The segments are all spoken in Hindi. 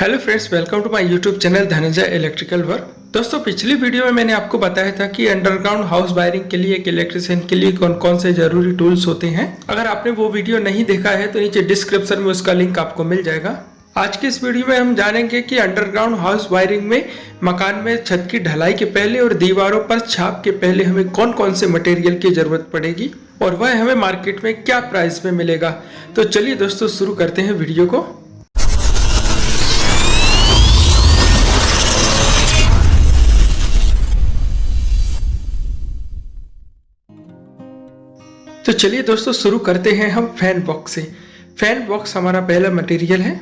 Hello friends, welcome to my YouTube channel Dhananjay electrical work. दोस्तों, पिछली वीडियो में मैंने आपको बताया था कि अंडरग्राउंड हाउस वायरिंग के लिए एक इलेक्ट्रिशियन के लिए कौन कौन से जरूरी टूल्स होते हैं। अगर आपने वो वीडियो नहीं देखा है तो नीचे डिस्क्रिप्शन में उसका लिंक आपको मिल जाएगा। आज के इस वीडियो में हम जानेंगे कि अंडरग्राउंड हाउस वायरिंग में मकान में छत की ढलाई के पहले और दीवारों पर छाप के पहले हमें कौन कौन से मटेरियल की जरूरत पड़ेगी और वह हमें मार्केट में क्या प्राइस में मिलेगा। तो चलिए दोस्तों, शुरू करते हैं वीडियो को। तो चलिए दोस्तों, शुरू करते हैं हम फैन बॉक्स से। फैन बॉक्स हमारा पहला मटेरियल है।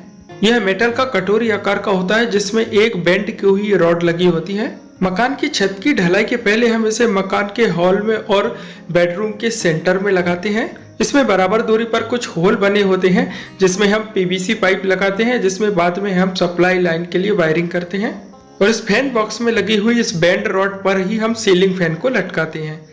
यह मेटल का कटोरी आकार का होता है जिसमें एक बेंड की हुई रॉड लगी होती है। मकान की छत की ढलाई के पहले हम इसे मकान के हॉल में और बेडरूम के सेंटर में लगाते हैं। इसमें बराबर दूरी पर कुछ होल बने होते हैं जिसमें हम पीवीसी पाइप लगाते हैं, जिसमें बाद में हम सप्लाई लाइन के लिए वायरिंग करते हैं। और इस फैन बॉक्स में लगी हुई इस बेंड रॉड पर ही हम सीलिंग फैन को लटकाते हैं।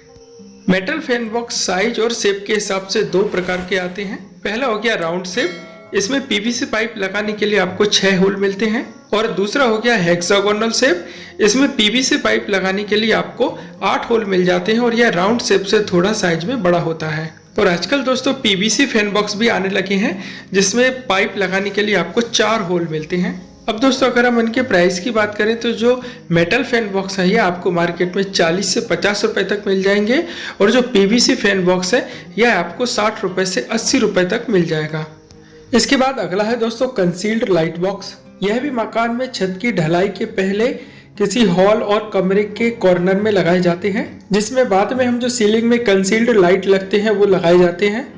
मेटल फैन बॉक्स साइज और शेप के हिसाब से दो प्रकार के आते हैं। पहला हो गया राउंड शेप। इसमें पीवीसी पाइप लगाने के लिए आपको 6 होल मिलते हैं। और दूसरा हो गया हेक्सागोनल शेप। इसमें पीवीसी पाइप लगाने के लिए आपको 8 होल मिल जाते हैं और यह राउंड शेप से थोड़ा साइज में बड़ा होता है। और आजकल दोस्तों पीवीसी फैन बॉक्स भी आने लगे हैं जिसमें पाइप लगाने के लिए आपको 4 होल मिलते हैं। अब दोस्तों, अगर हम इनके प्राइस की बात करें तो जो मेटल फैन बॉक्स है ये आपको मार्केट में 40 से 50 रुपए तक मिल जाएंगे और जो पीवीसी फैन बॉक्स है यह आपको 60 रुपए से 80 रुपए तक मिल जाएगा। इसके बाद अगला है दोस्तों कंसील्ड लाइट बॉक्स। यह भी मकान में छत की ढलाई के पहले किसी हॉल और कमरे के कॉर्नर में लगाए जाते हैं, जिसमें बाद में हम जो सीलिंग में कंसील्ड लाइट लगते हैं वो लगाए जाते हैं।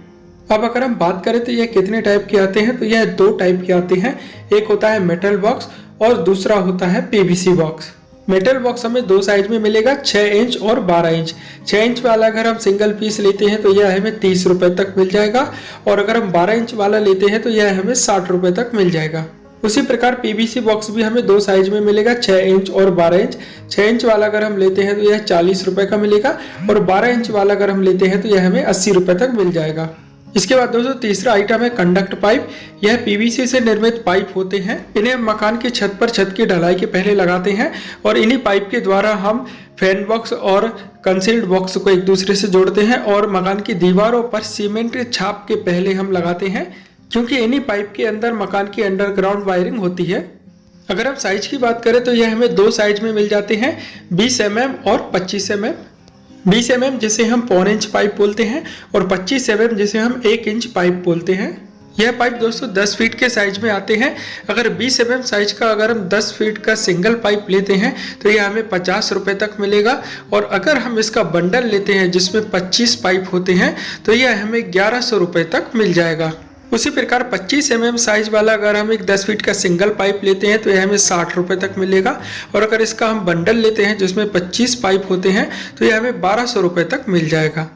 अब अगर हम बात करें तो यह कितने टाइप के आते हैं, तो यह 2 टाइप के आते हैं। एक होता है मेटल बॉक्स और दूसरा होता है पीवीसी बॉक्स। मेटल बॉक्स हमें 2 साइज में मिलेगा, 6 इंच और 12 इंच। 6 इंच वाला अगर हम सिंगल पीस लेते हैं तो यह हमें 30 रुपए तक मिल जाएगा और अगर हम 12 इंच वाला लेते हैं तो यह हमें 60 रुपए तक मिल जाएगा। उसी प्रकार पीवीसी बॉक्स भी हमें 2 साइज में मिलेगा, 6 इंच और 12 इंच। 6 इंच वाला अगर हम लेते हैं तो यह 40 रुपए का मिलेगा और 12 इंच वाला अगर हम लेते हैं तो यह हमें 80 रुपए तक मिल जाएगा। इसके बाद दोस्तों तीसरा आइटम है कंडक्ट पाइप। यह पीवीसी से निर्मित पाइप होते हैं। इन्हें हम मकान की छत पर छत की ढलाई के पहले लगाते हैं और इन्हीं पाइप के द्वारा हम फैन बॉक्स और कंसील्ड बॉक्स को एक दूसरे से जोड़ते हैं और मकान की दीवारों पर सीमेंट छाप के पहले हम लगाते हैं, क्योंकि इन्हीं पाइप के अंदर मकान की अंडरग्राउंड वायरिंग होती है। अगर आप साइज की बात करें तो यह हमें 2 साइज में मिल जाते हैं, 20 mm और 25 mm। 20 mm जिसे हम 1.25 इंच पाइप बोलते हैं और 25 mm जिसे हम 1 इंच पाइप बोलते हैं। यह पाइप दोस्तों 10 फीट के साइज में आते हैं। अगर 20 mm साइज का अगर हम 10 फीट का सिंगल पाइप लेते हैं तो यह हमें 50 रुपए तक मिलेगा और अगर हम इसका बंडल लेते हैं जिसमें 25 पाइप होते हैं तो यह हमें 1100 रुपए तक मिल जाएगा। उसी प्रकार 25 mm साइज वाला अगर हम एक 10 फीट का सिंगल पाइप लेते हैं तो यह हमें 60 रुपए तक मिलेगा और अगर इसका हम बंडल लेते हैं जिसमें 25 पाइप होते हैं तो यह हमें 1200 रुपए तक मिल जाएगा।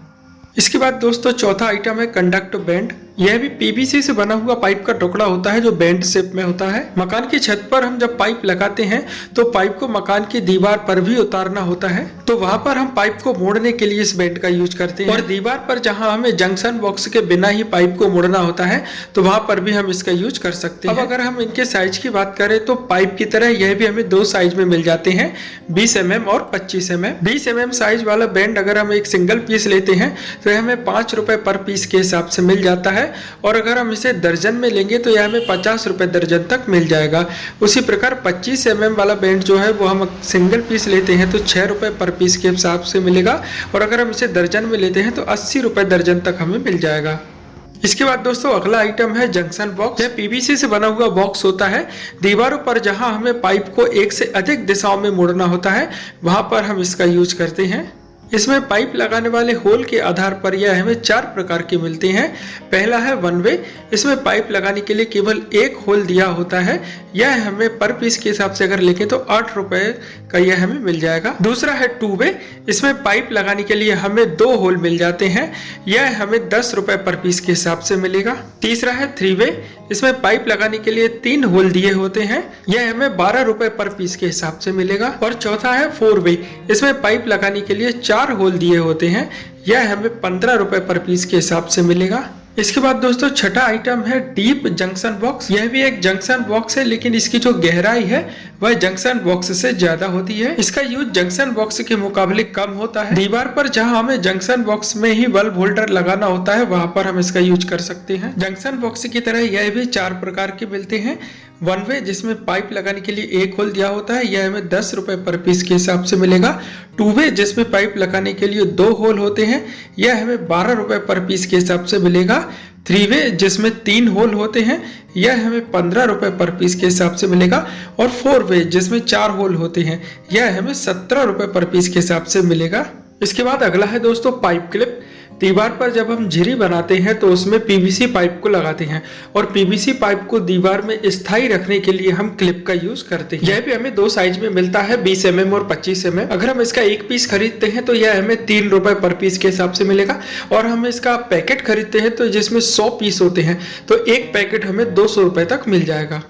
इसके बाद दोस्तों चौथा आइटम है कंडक्ट बेंड। यह भी पीवीसी से बना हुआ पाइप का टुकड़ा होता है जो बेंड शेप में होता है। मकान की छत पर हम जब पाइप लगाते हैं तो पाइप को मकान की दीवार पर भी उतारना होता है, तो वहां पर हम पाइप को मोड़ने के लिए इस बेंड का यूज करते हैं। और दीवार पर जहां हमें जंक्शन बॉक्स के बिना ही पाइप को मोड़ना होता है तो वहां पर भी हम इसका यूज कर सकते हैं। अब अगर हम इनके साइज की बात करें तो पाइप की तरह यह भी हमें 2 साइज में मिल जाते हैं, 20 mm और 25 mm। 20 mm साइज वाला बेंड अगर हम एक सिंगल पीस लेते हैं तो हमें 5 रुपए पर पीस के हिसाब से मिल जाता है और अगर हम इसे दर्जन में लेंगे तो यह हमें 50 रुपए दर्जन तक मिल जाएगा। उसी प्रकार 25 mm वाला बेंड जो है वो हम सिंगल पीस लेते हैं तो 6 रुपए पर पीस के हिसाब से मिलेगा और अगर हम इसे दर्जन में लेते हैं तो 80 रुपए दर्जन तक हमें मिल जाएगा। इसके बाद दोस्तों अगला आइटम है जंक्शन बॉक्स। यह पीवीसी से बना हुआ बॉक्स होता है। दीवारों पर जहां हमें पाइप को एक से अधिक दिशाओं में मोड़ना होता है वहां पर हम इसका यूज करते हैं। इसमें पाइप लगाने वाले होल के आधार पर यह हमें 4 प्रकार के मिलते हैं। पहला है 1 वे। इसमें पाइप लगाने के लिए केवल 1 होल दिया होता है। यह हमें पर पीस के हिसाब से अगर लेंगे तो 8 रुपए का यह हमें मिल जाएगा। दूसरा है 2 वे। इसमें पाइप लगाने के लिए हमें 2 होल मिल जाते हैं। यह हमें 10 रुपए पर पीस के हिसाब से मिलेगा। तीसरा है 3 वे। इसमें पाइप लगाने के लिए 3 होल दिए होते हैं। यह हमें 12 रुपए पर पीस के हिसाब से मिलेगा। और चौथा है 4 वे। इसमें पाइप लगाने के लिए 4 होल दिए होते हैं। यह हमें 15 रुपए पर पीस के हिसाब से मिलेगा। इसके बाद दोस्तों छठा आइटम है डीप जंक्शन बॉक्स। यह भी एक जंक्शन बॉक्स है, लेकिन इसकी जो गहराई है वह जंक्शन बॉक्स से ज्यादा होती है। इसका यूज जंक्शन बॉक्स के मुकाबले कम होता है। दीवार पर जहां हमें जंक्शन बॉक्स में ही बल्ब होल्डर लगाना होता है वहां पर हम इसका यूज कर सकते हैं। जंक्शन बॉक्स की तरह यह भी 4 प्रकार के मिलते हैं। वन वे जिसमें पाइप लगाने के लिए एक होल दिया होता है, यह हमें 10 रुपए पर पीस के हिसाब से मिलेगा। टू वे जिसमें पाइप लगाने के लिए 2 होल होते हैं, यह हमें 12 रुपए पर पीस के हिसाब से मिलेगा। 3 वे जिसमें 3 होल होते हैं, यह हमें 15 रुपए पर पीस के हिसाब से मिलेगा। और 4 वे जिसमें 4 होल होते हैं, यह हमें 17 रुपए पर पीस के हिसाब से मिलेगा। इसके बाद अगला है दोस्तों पाइप क्लिप। दीवार पर जब हम झिरी बनाते हैं तो उसमें पीवीसी पाइप को लगाते हैं और पीवीसी पाइप को दीवार में स्थायी रखने के लिए हम क्लिप का यूज करते हैं। यह भी हमें 2 साइज में मिलता है, 20 mm और 25 mm। अगर हम इसका एक पीस खरीदते हैं तो यह हमें 3 रुपए पर पीस के हिसाब से मिलेगा। और हम इसका पैकेट खरीदते हैं तो जिसमें 100 पीस होते हैं तो एक पैकेट हमें 200 रुपए तक मिल जाएगा।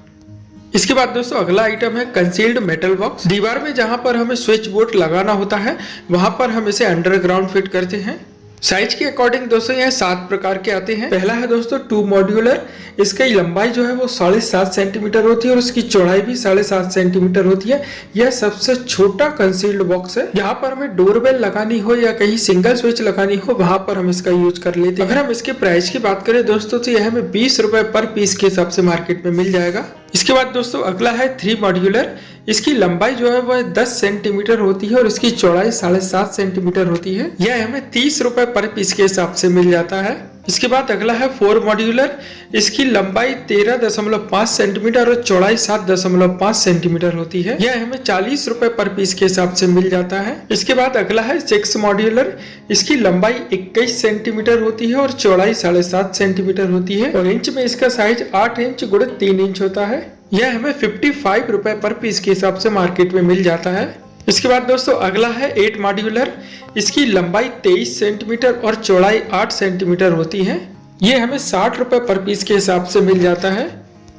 इसके बाद दोस्तों अगला आइटम है कंसील्ड मेटल बॉक्स। दीवार में जहां पर हमें स्विच बोर्ड लगाना होता है वहां पर हम इसे अंडरग्राउंड फिट करते हैं। साइज के अकॉर्डिंग दोस्तों यह 7 प्रकार के आते हैं। पहला है दोस्तों 2 मॉड्यूलर। इसकी लंबाई जो है वो 7.5 सेंटीमीटर होती है और इसकी चौड़ाई भी 7.5 सेंटीमीटर होती है। यह सबसे छोटा कंसील्ड बॉक्स है। जहां पर हमें डोरबेल लगानी हो या कहीं सिंगल स्विच लगानी हो वहां पर हम इसका यूज कर लेते हैं। अगर हम इसके प्राइस की बात करें दोस्तों तो यह हमें 20 रुपए पर पीस के हिसाब से मार्केट में मिल जाएगा। इसके बाद दोस्तों अगला है 3 मॉड्यूलर। इसकी लंबाई जो है वह 10 सेंटीमीटर होती है और इसकी चौड़ाई 7.5 सेंटीमीटर होती है। यह हमें 30 रुपए पर पीस के हिसाब से मिल जाता है। इसके बाद अगला है 4 मॉड्यूलर। इसकी लंबाई 13.5 सेंटीमीटर और चौड़ाई 7.5 सेंटीमीटर होती है। यह हमें 40 रुपए पर पीस के हिसाब से मिल जाता है। इसके बाद अगला है 6 मॉड्यूलर। इसकी लंबाई 21 सेंटीमीटर होती है और चौड़ाई 7.5 सेंटीमीटर होती है और इंच में इसका साइज 8 इंच × 3 इंच होता है। यह हमें 55 रुपए पर पीस के हिसाब से मार्केट में मिल जाता है। इसके बाद दोस्तों अगला है 8 मॉड्यूलर। इसकी लंबाई 23 सेंटीमीटर और चौड़ाई 8 सेंटीमीटर होती है। यह हमें 60 रुपए पर पीस के हिसाब से मिल जाता है।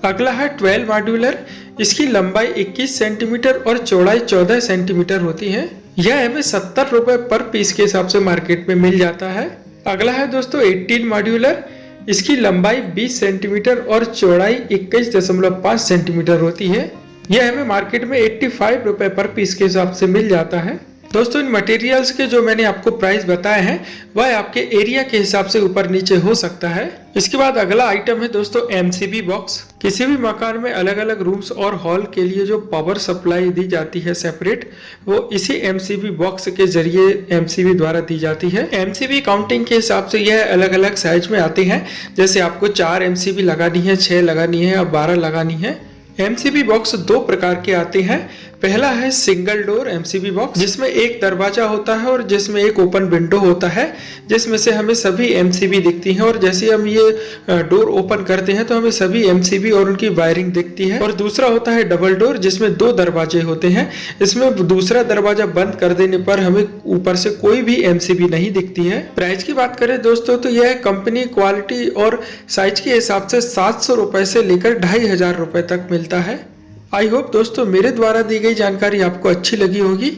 अगला है 12 मॉड्यूलर। इसकी लंबाई 21 सेंटीमीटर और चौड़ाई 14 सेंटीमीटर होती है। यह हमें 70 रुपए पर पीस के हिसाब से मार्केट में मिल जाता है। अगला है दोस्तों 18 मॉड्यूलर। इसकी लंबाई 20 सेंटीमीटर और चौड़ाई 21.5 सेंटीमीटर होती है। यह हमें मार्केट में 85 रुपए पर पीस के हिसाब से मिल जाता है। दोस्तों इन मटेरियल्स के जो मैंने आपको प्राइस बताए हैं वह आपके एरिया के हिसाब से ऊपर नीचे हो सकता है। इसके बाद अगला आइटम है दोस्तों एमसीबी बॉक्स। किसी भी मकान में अलग अलग रूम्स और हॉल के लिए जो पावर सप्लाई दी जाती है सेपरेट, वो इसी एमसीबी बॉक्स के जरिए एमसीबी द्वारा दी जाती है। एमसीबी काउंटिंग के हिसाब से यह अलग अलग साइज में आते हैं। जैसे आपको 4 एमसीबी लगानी है, 6 लगानी है या 12 लगानी है। एमसीबी बॉक्स 2 प्रकार के आते हैं। पहला है सिंगल डोर एमसीबी बॉक्स, जिसमें एक दरवाजा होता है और जिसमें एक ओपन विंडो होता है, जिसमें से हमें सभी एमसीबी दिखती हैं। और जैसे हम ये डोर ओपन करते हैं तो हमें सभी एमसीबी और उनकी वायरिंग दिखती है। और दूसरा होता है डबल डोर, जिसमें 2 दरवाजे होते हैं। इसमें दूसरा दरवाजा बंद कर देने पर हमें ऊपर से कोई भी एमसीबी नहीं दिखती है। प्राइस की बात करें दोस्तों तो यह कंपनी, क्वालिटी और साइज के हिसाब से 700 रुपए से लेकर 2500 रुपए तक मिलता है। आई होप दोस्तों मेरे द्वारा दी गई जानकारी आपको अच्छी लगी होगी।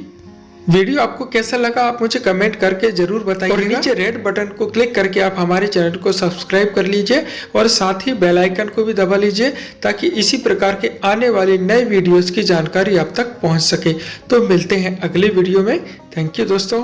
वीडियो आपको कैसा लगा आप मुझे कमेंट करके जरूर बताइए और नीचे रेड बटन को क्लिक करके आप हमारे चैनल को सब्सक्राइब कर लीजिए और साथ ही बेल आइकन को भी दबा लीजिए ताकि इसी प्रकार के आने वाले नए वीडियोस की जानकारी आप तक पहुंच सके। तो मिलते हैं अगले वीडियो में। थैंक यू दोस्तों।